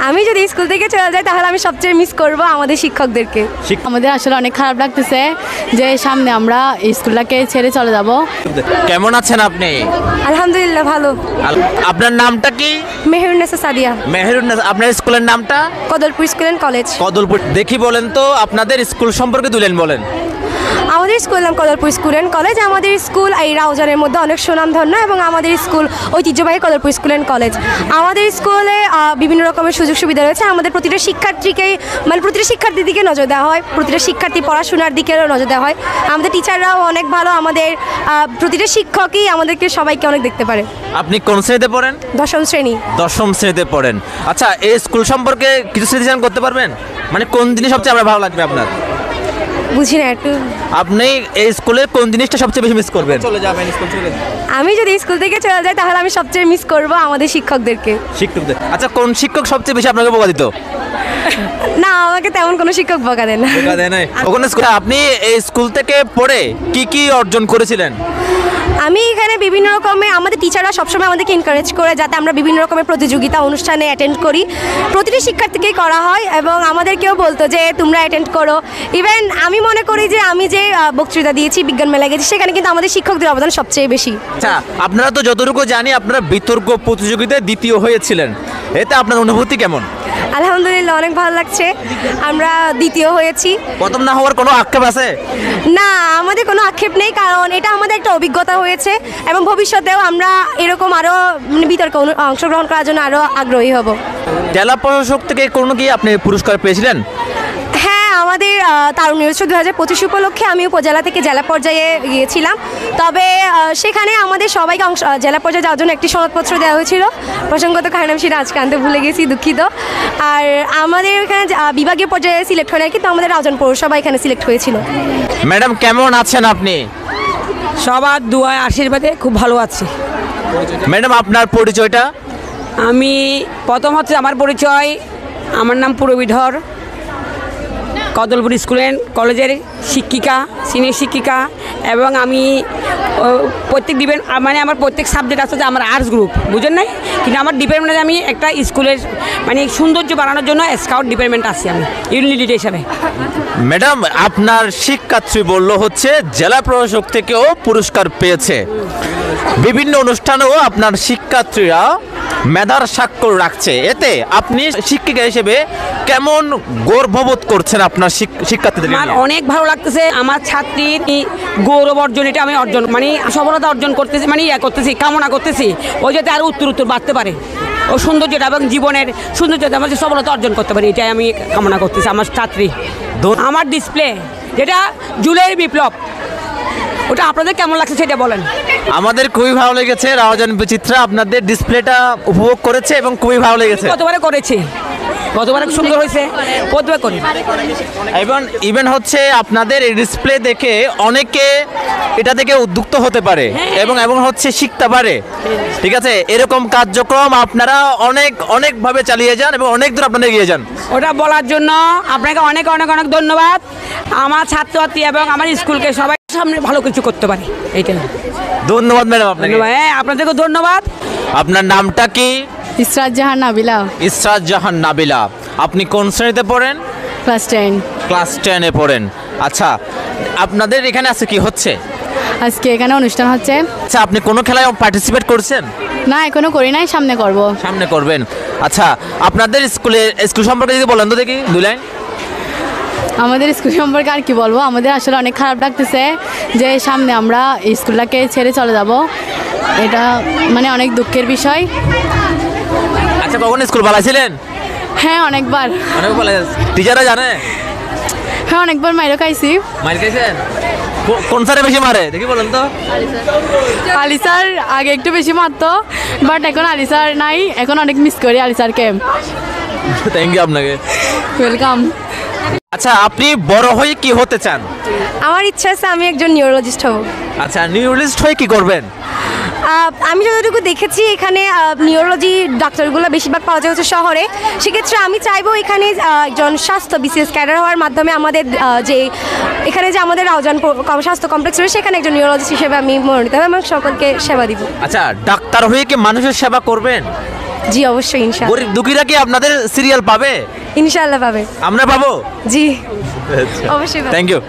আমি যদি স্কুল থেকে চলে যাই তাহলে আমি সবচেয়ে মিস করব আমাদের শিক্ষকদেরকে। আমাদের আসলে অনেক খারাপ লাগতেছে যে সামনে আমরা স্কুলটাকে ছেড়ে চলে যাব। কেমন আছেন আপনি? আলহামদুলিল্লাহ ভালো। আপনার নামটা কি? মেহেরুন্নেসা সাদিয়া। মেহেরুন্নেসা। আপনার স্কুলের নামটা? Kadalpur school and college. Kadalpur. দেখি বলেন তো আপনাদের স্কুল সম্পর্কে বলেন। আমাদের স্কুল নাম কদলপুর স্কুল অ্যান্ড কলেজ। আমাদের স্কুল এই রাউজানের মধ্যে অনেক সুনামধন্য এবং আমাদের স্কুল ঐতিহ্যবাহী কদলপুর স্কুল অ্যান্ড কলেজ। আমাদের স্কুলে বিভিন্ন রকমের সুযোগ সুবিধা রয়েছে। আমাদের প্রতিটা শিক্ষার্থীকেই প্রতিটা শিক্ষার্থীর দিকে নজর দেওয়া হয়, প্রতিটা শিক্ষার্থী পড়াশোনার দিকেও নজর দেওয়া হয়। আমাদের টিচাররাও অনেক ভালো, আমাদের প্রতিটা শিক্ষকই আমাদেরকে সবাইকে অনেক দেখতে পারে। আপনি কোন শ্রেণীতে পড়েন? দশম শ্রেণী। দশম শ্রেণীতে পড়েন। আচ্ছা, এই স্কুল সম্পর্কে কিছু স্মৃতিচারণ করতে পারবেন? কোন জিনিস সবচেয়ে আমার ভালো লাগবে আপনার? বুঝি না একটু। আপনি এই স্কুলের কোন জিনিসটা সবচেয়ে বেশি মিস করবেন? আমি যদি স্কুল থেকে চলে যাই তাহলে আমি সবচেয়ে মিস করব আমাদের শিক্ষকদেরকে। শিক্ষকদের। আচ্ছা, কোন শিক্ষক সবচেয়ে বেশি আপনাকে বকা দিত? না, আমাকে তেমন কোনো শিক্ষক বকা দেন না। বকা দেয় না? ওখানে স্কুলে আপনি এই স্কুল থেকে পড়ে কি অর্জন করেছিলেন? আমি এখানে বিভিন্ন রকমের আমাদের টিচাররা সবসময় আমাদেরকে এনকারেজ করে যাতে আমরা বিভিন্ন রকমের প্রতিযোগিতা অনুষ্ঠানে অ্যাটেন্ড করি। প্রতিটি শিক্ষার্থীকেই করা হয় এবং আমাদেরকেও বলতো যে তোমরা অ্যাটেন্ড করো। ইভেন আমি মনে করি যে আমি যে বক্তৃতা দিয়েছি, বিজ্ঞান মেলায় গেছি, সেখানে কিন্তু আমাদের শিক্ষকদের অবদান সবচেয়ে বেশি। আচ্ছা, আপনারা তো যতটুকু জানি আপনারা বিতর্ক প্রতিযোগিতায় দ্বিতীয় হয়েছিলেন, এতে আপনার অনুভূতি কেমন? আলহামদুলিল্লাহ, অনেক ভালো লাগছে। আমরা দ্বিতীয় হয়েছি। প্রথম না হওয়ার কোনো আক্ষেপ আছে? না, আমাদের কোনো আক্ষেপ নেই, কারণ এটা আমাদের একটা অভিজ্ঞতা হয়েছে এবং ভবিষ্যতেও আমরা এরকম আরও বিতর্কে অংশগ্রহণ করার জন্য আরও আগ্রহী হব। জেলা প্রশাসক থেকে কোনো কি আপনি পুরস্কার পেয়েছিলেন? হ্যাঁ, আমাদের তারুণ্য উৎসব 2025 উপলক্ষে আমি উপজেলা থেকে জেলা পর্যায়ে গিয়েছিলাম। তবে সেখানে আমাদের সবাইকে জেলা পর্যায়ে যাওয়ার জন্য একটি সনদপত্র দেওয়া হয়েছিল। প্রসঙ্গত কারণ আমি সেটা আজকে আনতে ভুলে গেছি, দুঃখিত। আর আমাদের এখানে বিভাগীয় পর্যায়ে সিলেক্ট হয় না, কিন্তু আমাদের রাউজান পৌরসভা এখানে সিলেক্ট হয়েছিল। ম্যাডাম, কেমন আছেন আপনি? সবার দুয়ায় আশীর্বাদে খুব ভালো আছি। ম্যাডাম, আপনার পরিচয়টা? আমি প্রথম হচ্ছে আমার পরিচয়, আমার নাম পুরবিধর, কদলপুর স্কুল অ্যান্ড কলেজের শিক্ষিকা, সিনিয়র শিক্ষিকা। এবং আমি প্রত্যেক আমার প্রত্যেক সাবজেক্ট আছে যে আমার আর্টস গ্রুপ, বুঝেন নাই, কিন্তু আমার ডিপার্টমেন্টে আমি একটা স্কুলের সৌন্দর্য বাড়ানোর জন্য স্কাউট ডিপার্টমেন্ট আছি আমি ইউনিট লিডার হিসাবে। ম্যাডাম, আপনার শিক্ষার্থী বলল হচ্ছে জেলা প্রশাসক থেকেও পুরস্কার পেয়েছে। বিভিন্ন অনুষ্ঠানেও আপনার শিক্ষার্থীরা মেধার স্বাক্ষর রাখছে, এতে আপনি শিক্ষিকা হিসেবে কেমন গর্ববোধ করছেন আপনার শিক্ষার্থীদের? আমার অনেক ভালো লাগতেছে। আমার ছাত্রীর গৌরব অর্জন, এটা আমি সফলতা অর্জন করতেছি, করতেছি, কামনা করতেছি ও যাতে আরও উত্তর বাড়তে পারে, ও সৌন্দর্যটা এবং জীবনের সৌন্দর্যতা আমার সফলতা অর্জন করতে পারে, এটাই আমি কামনা করতেছি। আমার ছাত্রী আমার ডিসপ্লে যেটা জুলাইয়ের বিপ্লব, ওটা আপনাদের কেমন লাগছে সেটা বলেন। আমাদের খুবই ভালো লেগেছে। রাউজান বিচিত্রা আপনাদের ডিসপ্লেটা উপভোগ করেছে এবং খুবই ভালো লেগেছে। কতবারে করেছি, কতবার সুন্দর হয়েছে, প্রতিবার করি। ইভেন হচ্ছে আপনাদের এই ডিসপ্লে দেখে অনেকে এটা থেকে উদ্যুক্ত হতে পারে এবং হচ্ছে শিখতে পারে। ঠিক আছে, এরকম কার্যক্রম আপনারা অনেকভাবে চালিয়ে যান এবং অনেক দূর আপনারা এগিয়ে যান। ওটা বলার জন্য আপনাকে অনেক অনেক অনেক ধন্যবাদ। আমার ছাত্রছাত্রী এবং আমার স্কুলকে সবাই সামনে ভালো কিছু করতে পারি, এইটাই। ধন্যবাদ ম্যাডাম আপনাকে। হ্যাঁ, আপনাদেরকে ধন্যবাদ। আপনার নামটা কি? ইসরাত জাহান নাবিলা। ইসরাত জাহান নাবিলা। আপনি কোন শ্রেণীতে পড়েন? ক্লাস 10। ক্লাস 10-এ পড়েন। আচ্ছা, আপনাদের এখানে আছে কি হচ্ছে? আজকে এখানে অনুষ্ঠান হচ্ছে। আচ্ছা, আপনি কোনো খেলায় পার্টিসিপেট করছেন? না, এখনো করি নাই, সামনে করব। সামনে করবেন। আচ্ছা, আপনাদের স্কুল সম্পর্কে যদি বলেন তো দেখি 2 লাইন। আমাদের স্কুল সম্পর্কে আর কি বলবো, আমাদের আসলে অনেক খারাপ লাগতেছে যে সামনে আমরা স্কুলটাকে ছেড়ে চলে যাব, এটা অনেক দুঃখের বিষয়। আচ্ছা, কখন স্কুল পালাইছিলেন? হ্যাঁ, অনেকবার। টিচাররা জানে? হ্যাঁ, অনেকবার মাইরও খাইছি। মাইর খাইছেন? কোন স্যারে বেশি মারে দেখি বলেন তো? আলী স্যার আগে একটু বেশি মারতো, বাট এখন আলী স্যার নাই, এখন অনেক মিস করি আলী স্যারকে। থ্যাংক ইউ আপনাকে। ওয়েলকাম। আচ্ছা, আপনি বড় হয়ে কি হতে চান? আমার ইচ্ছা আছে আমি একজন নিউরোলজিস্ট হব। আচ্ছা, নিউরোলজিস্ট হয়ে কি করবেন? আমি যতটুকু দেখেছি এখানে নিউরোলজি ডাক্তারগুলো বেশিরভাগ পাওয়া যায় হচ্ছে শহরে। সেক্ষেত্রে আমি চাইবো এখানে একজন স্বাস্থ্য বিসিএস ক্যাডার হওয়ার মাধ্যমে আমাদের এখানে যে আমাদের রাউজান স্বাস্থ্য কমপ্লেক্স রয়েছে সেখানে একজন নিউরোলজিস্ট হিসেবে আমি মনোনীত হবে এবং সকলকে সেবা দিব। আচ্ছা, ডাক্তার হয়ে কি মানুষের সেবা করবেন? জি অবশ্যই ইনশাআল্লাহ। গরিব দুঃখীরা কি আপনাদের সিরিয়াল পাবে? ইনশাআল্লাহ পাবে। আমরা পাবো? জি অবশ্যই পাবে। Thank you.